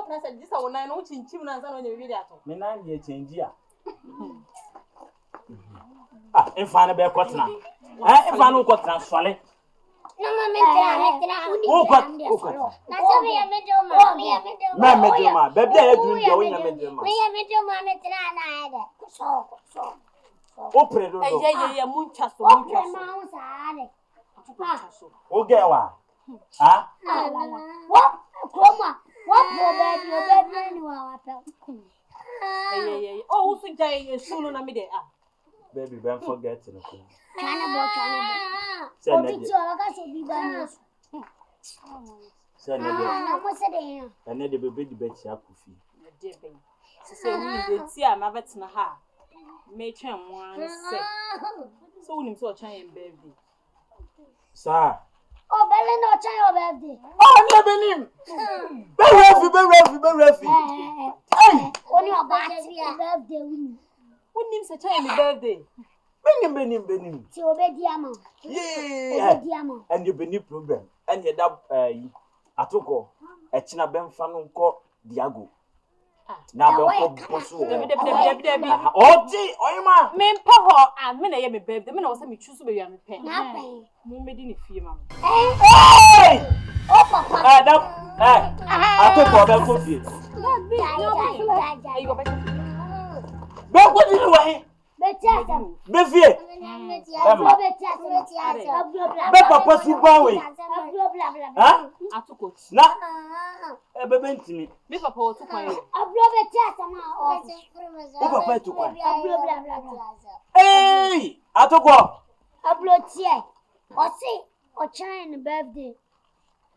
na say this one no chinchim na nsa no nya bibi ato. Me na dey change a. Ah, if I be kwatna. If I no kwatna swale. No me tra. O kwat. Na so me medoma. Me medoma. Baby I do nje wo nya medoma. Me medoma me tra na ede. So. O predo do. Ye muncha so. Ma un saade. O ge wa. Ah? What? Koma. What baby ni wa wa. Oh, so jay sunu na me de ah. Baby, don't forget to Chana. Send it. Send it. And then the baby bet you coffee. So say we dey tia na vet na ha. Me twen one say. So we nim so chan birthday. Sir. Oh, Bella no chan your birthday. Oh, never nim. Be refi. Hey, only your birthday. Who names a child birthday? Benim. Ti obediama. Yeah. And you be problem. And you that atoko e china benfa no nko diago. Na be ko so. Debi. Oti, oyima. Me mpa ho and me na ye me birthday. Me na wo say me choose be ya me pen. Na pen. Mo me di ni fie ma. Hey! Oh papa. Atoko be ko fie. Ja. You go back. Be ko di ni wa he? Be fie. Be papa su ba we. Ha? Atoko. Na. Be bentimi. Me papa o tukwan yo. O papa tukwan. Hey! Atoko. Ablotie. Osi, o birthday.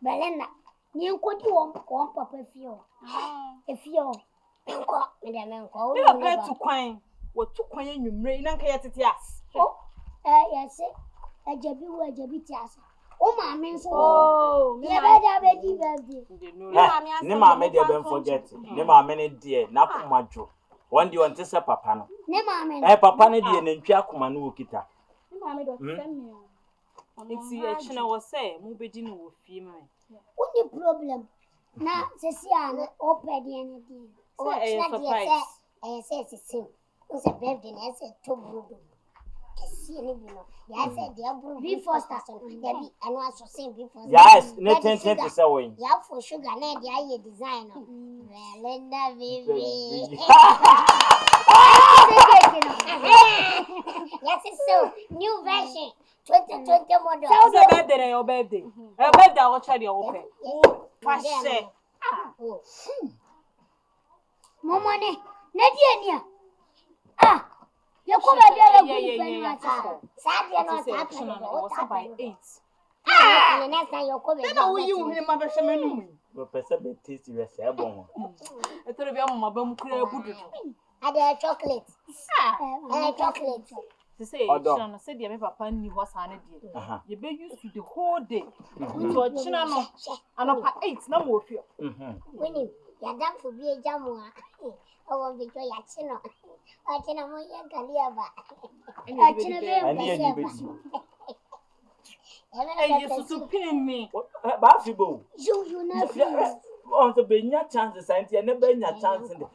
Belena. Ni nkodi won papa fio. Efio. Enko, me de menko. Me papa tukwan. Wo tukwan enwumre na nka yetete as. Yes. Ajabi ti as. O ma me nso. Oh, me be di birthday. Ne ma me dey ben forget. Ne ma me ne dey na komadwo. One day on tese papa no. Ne ma me. Papa ne dey na ntwa akoma no okita. Ne ma me do send me. Nti e chine wo say mu bedi no wo fie ma. Only problem. Na sesia na opedi ne di. O surprise. Say it's a birthday, I said, to Brudo. See any below. Yes, I said, before station. There be and was to sing before. Yes, nothing to say. Yeah, for sugar, and the designer. Linda, baby. Yes, it's so. New version. 2020 model. How's your birthday? Your birthday. Your birthday, I'll try to open. Fashion. Momone, Nadia. You come here. Saturday not happening. What's by 8? The next time you come here. No, you will remember some. But person taste you say bon. I thought you mama bam kura budu. Ada chocolate. Chocolate. To say, China said the papa ni was an idea. You be used to the whole day. To China no. And up 8 no more fear. Winning. Ya dam for be a jamua. Oh, because Yachino. I can only Galiaba. I and you're so pinning me. Bafibo. You never on the Benya chances, and never been a chance in the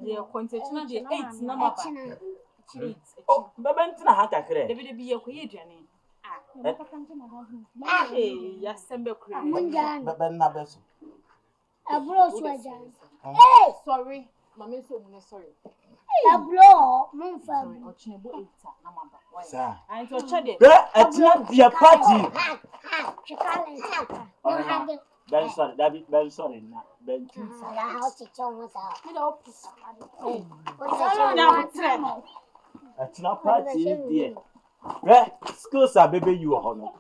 yeah, quantity 8 number. Oh, Babentina had a credit. There will be a queer journey. Yes, Sember Cream. Nabes. A bro, hey, sorry, Mamma, so sorry. A blow, moon family, or Chinabo 8 number. Sir, I told you, it's not the party. Ben sorry, David, Ben sorry, Ben. It's not party, dear. Schools are baby you honor.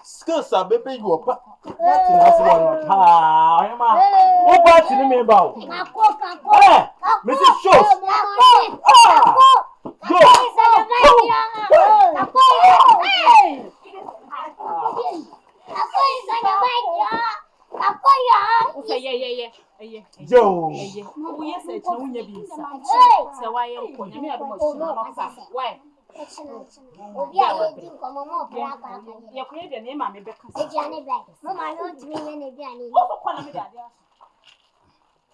Schools are baby you are. That's one. What party me about? Mrs. Shows. Joe. Yes, it's no one. So why am I? Obi a ye din ko mo pra kwa kwa. Ye ko ye de ne ma me be ka. Ejiane bai. Mo ma no ntimi ne na aduane. Wo ko na me de ade aso.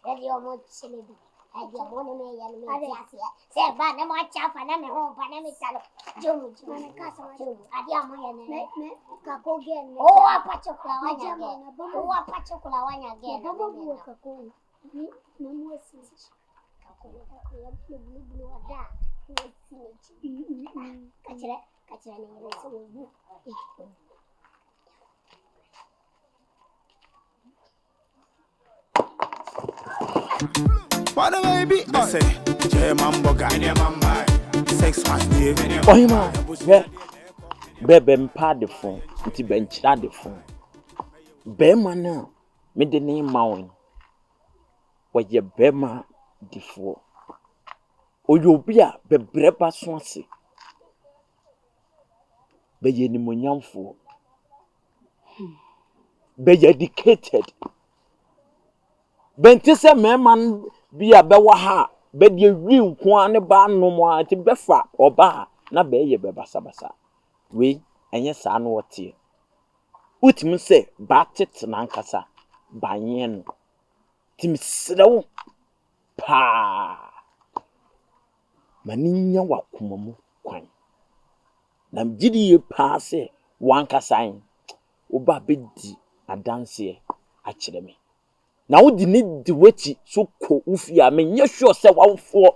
E di omo chilebi. I di omo ne me ya ne me ase. Se ba na mo acha fa na me ho ba na me talo. Jomu na ka sa ma jomu. Adi amo ya ne. Ka ko gen ne. O apa chokula wanya gen. O apa chokula wanya gen. Baba bu ka ko. Ni na mo si. Ka ko ya blu ada. Kacira ne ne so bu. What a baby, I say, borga, sex man, Ohima, bebe mpa de phone, nti benchira de phone. Bema na, me de ne mawo. Waye bema difo. Oyobi a bebreba so ase. Be ye ni monyamfo. Be educated. Benti se meman bia be wa ha be de wi nko ane ba no mo ati befa oba na be ye be basabasa we enye sa no wote utim se ba tete na nkasa banye no tim srewo pa maninya wakomamu kwan na mgidi ye pa se wankasan oba be di adanse a kire me na wo di ni di wechi so ko ufi a me nye sure se wawfo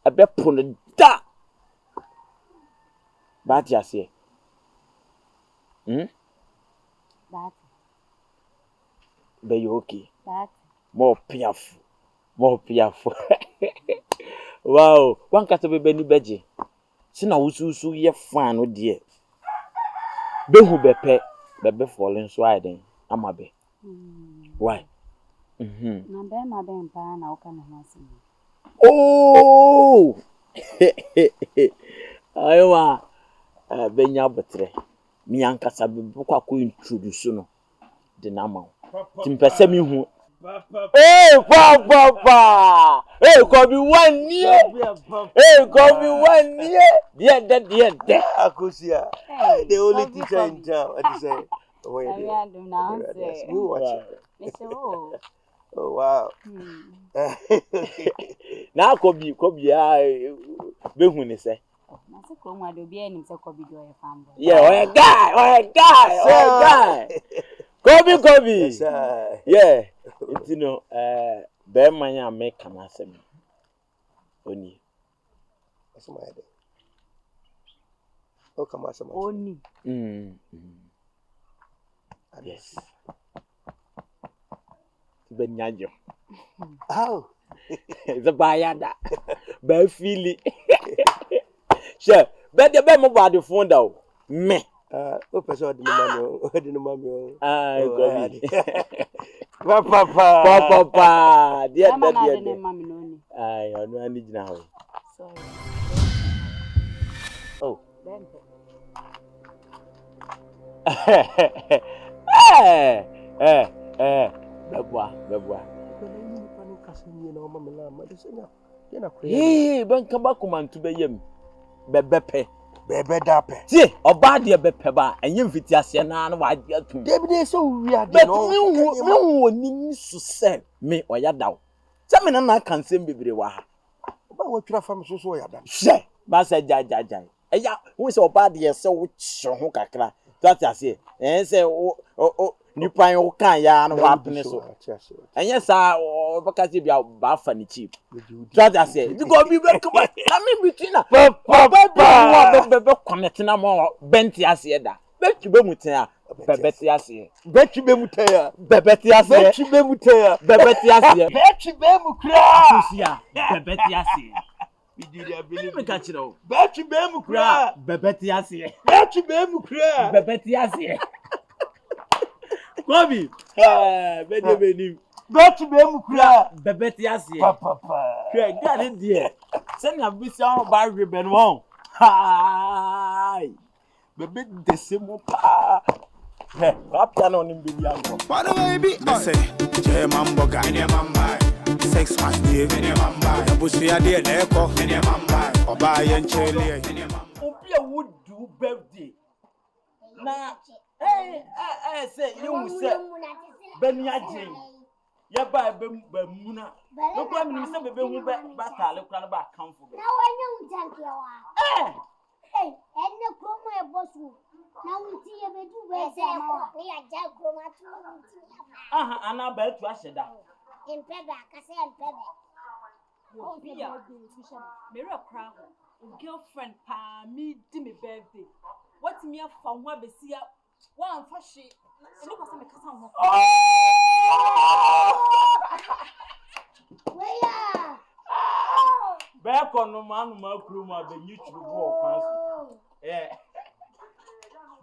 ebe pono da ba ti ase That be you okay that more piafo wow wan ka to be ni beje si na wususu ye fan no de be hu be falling so aden amabe why na be ma be mpa na uka na hwase. Oh! Aywa, benya botre. Mi ankasa be kwa ko introduce no. De na ma. Timpese mi hu. Eh, papa! Eh, ko bi wani. Eh, ko bi wani. Dear. Akusia. The only teacher in town. What you say? Oh, I do now say. You watch it. Oh, wow. Na ko bi a be hu ni se. Na se ko nwa do bi enim se ko bi do e fambo. Yeah, oh guy. Kobi. Yes, sir. Yeah. You know, be man ya make am asem. Oni. What's my idea? Oh, come on, Oni. Yes. Benyajo. Oh. The bayada. Be feel it. Sure. Be the be mo ba the phone down. Me. Oh, person the mommy. Kobi. Papa. Dear. Mami no ni. Ay, onu ani gina ho. Sorry. Oh. Bempe. Bebwa. Hey, ban ka ba kumantu be yem. Bebepe. Bebe dape. Tie, oba de bepe ba, enye mfiti ase na na wa de atum. David so we are But me woni su se me oya daw. Se me na kan sem bebre wa ha. Oba wo twira fam so oya da. She, ba se jajajai. Eya, wo se oba de se wo kye ho kakra. That ase. Se o nipan wo kan ya na wa pene so. Enye sa obakasi bia ba fa ni cheap. That ase. Because bi be come na me between na. Papa be connect na mo benti ase da. Be tube mutan a bebeti ase. Be tube mutan ya. Bebeti ase. Be tube mutan ya. Bebeti ase. Be tube mu kra. Susia. Bebeti ase. Me ka chiro. Be tube mu kra. Bebeti ase. Be tube mu kra. Bebeti ase. Kobi. Be de benim. Be tube mu kra. Bebeti ase. Papa. Kre gade die. Se na bisi on ba rebe no. Hi. Bebe desemo pa. Quapiah no ni bibi anko. What a baby, I say, borga, sex man, the bush ya de echo, oba yen chele. would do birthday. Na say you say Benya Jane. Yaba Bemuna. No problem, Mr. Baby, who back come for me. Now I know, thank you. Hey, and the chroma boss. Now we see a bit where they are jack chroma too. And I'll bet you I said that. In Pebble, I say in Pebble. Oh, yeah, Mirror crown, girlfriend, pa, me, Dimmy birthday. What's me from what we see up? One for she. Look at some cousin. Where? Back on no man, my crew, my YouTube walk. Yeah.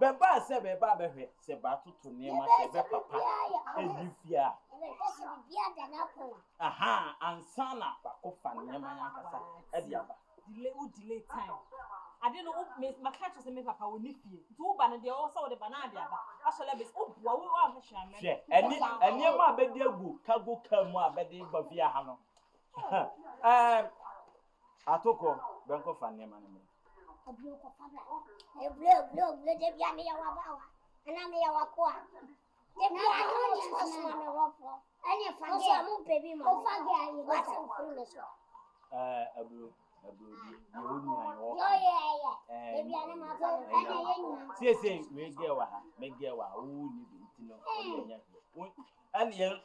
Beba said, Baba said, Battle to name my papa. And you fear. Aha, and son of Koo Fante, delay time. I didn't know my catches and make papa will nip you. Two banana, they also the banana. I shall have it. Oh, what we want to share. And near my bed, dear good, cargo come more bedding for via Hano. I took on Koo Fante. A blue, the Biana Yawa, and I'm Yawa. The Biana and if I get baby, Koo Fante, what's in fullness? A blue. See, we get what who live in and young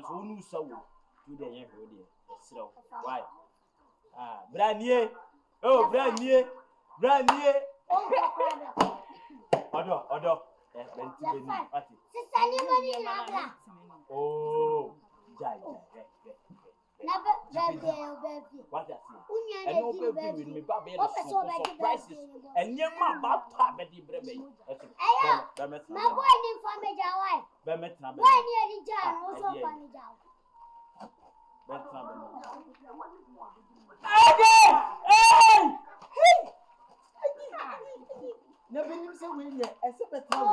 who knew so to the young so why? Brand oh, brand new. Odo, oh, never what that's it. And no baby with me, Baby, surprises. And your mom about Baby Brebe. My boy didn't find me Jawai. Bemetna, Why near the jar? Also, find Jaw. Never knew so well yet, except a town.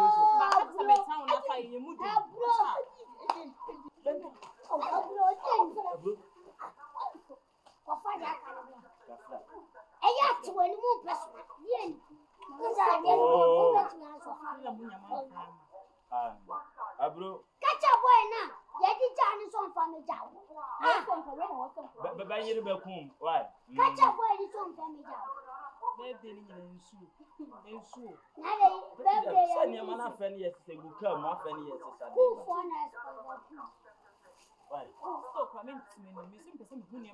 Abro, catch a boy now. Yet the Chinese on family Jaw. but by your back home, why? Catch a boy is on family Jaw. Send your man a friend yes, say you come, my friend yes. Koo Fante. Why? So, coming to me, missing the same money.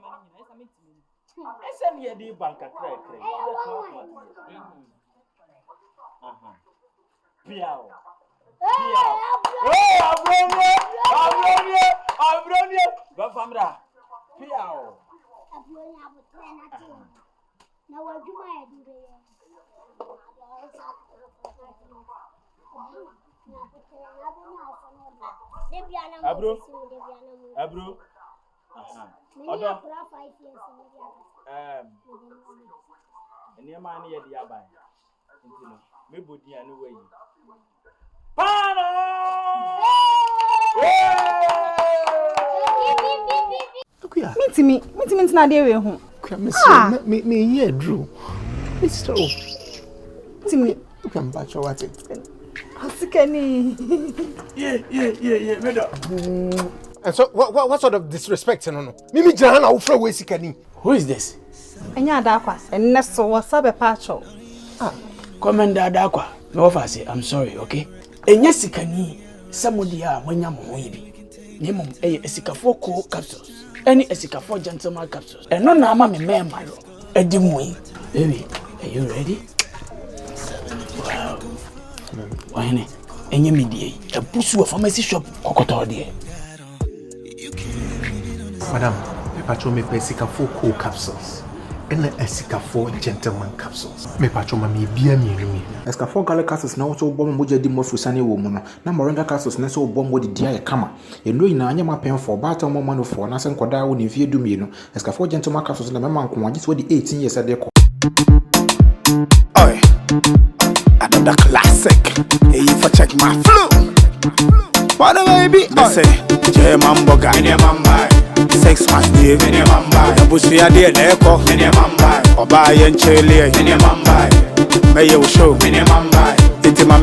I send you the bank a credit. Piao. Go famra. Piao. Now what do I do Abro. Odo. And your man here the abai. Me body anyway. Pano! Meet na dey we ho. Me here Drew. Mr. Timmy, you can batch what it. Asikani. Yeah, madam. And so what sort of disrespect no? Mimi Jana wo fra we sikani. Who is this? Enya adakwa. Enne so wasabe pacho. Commander Adakwa, me offer say I'm sorry, okay? Enya sikani samodi a mwanya mo yibi. Nemo esikafo Koo capsules. Any esikafo gentleman capsules. And no na ama me member ro. Edimwe. Baby, are you ready? Wow. Why enye medie. A pusu of pharmacy shop kokoto there. Madam, me pacho me esikafo Koo capsules. And the esikafo gentleman capsules. Me pacho ma me bia mi. Esikafo gale capsules na wo bomb moja di mofusane wo mu no. Na moringa capsules na so bomb wo di dia kama. Eno ina anya mapen for bata mo manu for na se nkoda wo ne fie dumi no. Esikafo gentleman capsules na me man ko agi so di 18 years ade ko. Oi. Another classic. Hey, if I check my flow. What a baby. I say, J Mamboga, any mamba. 6 months, any mamba. The bush we are there, Deco, any mamba. Oba and Chile, any mamba. may you show. Minimum buy. It's my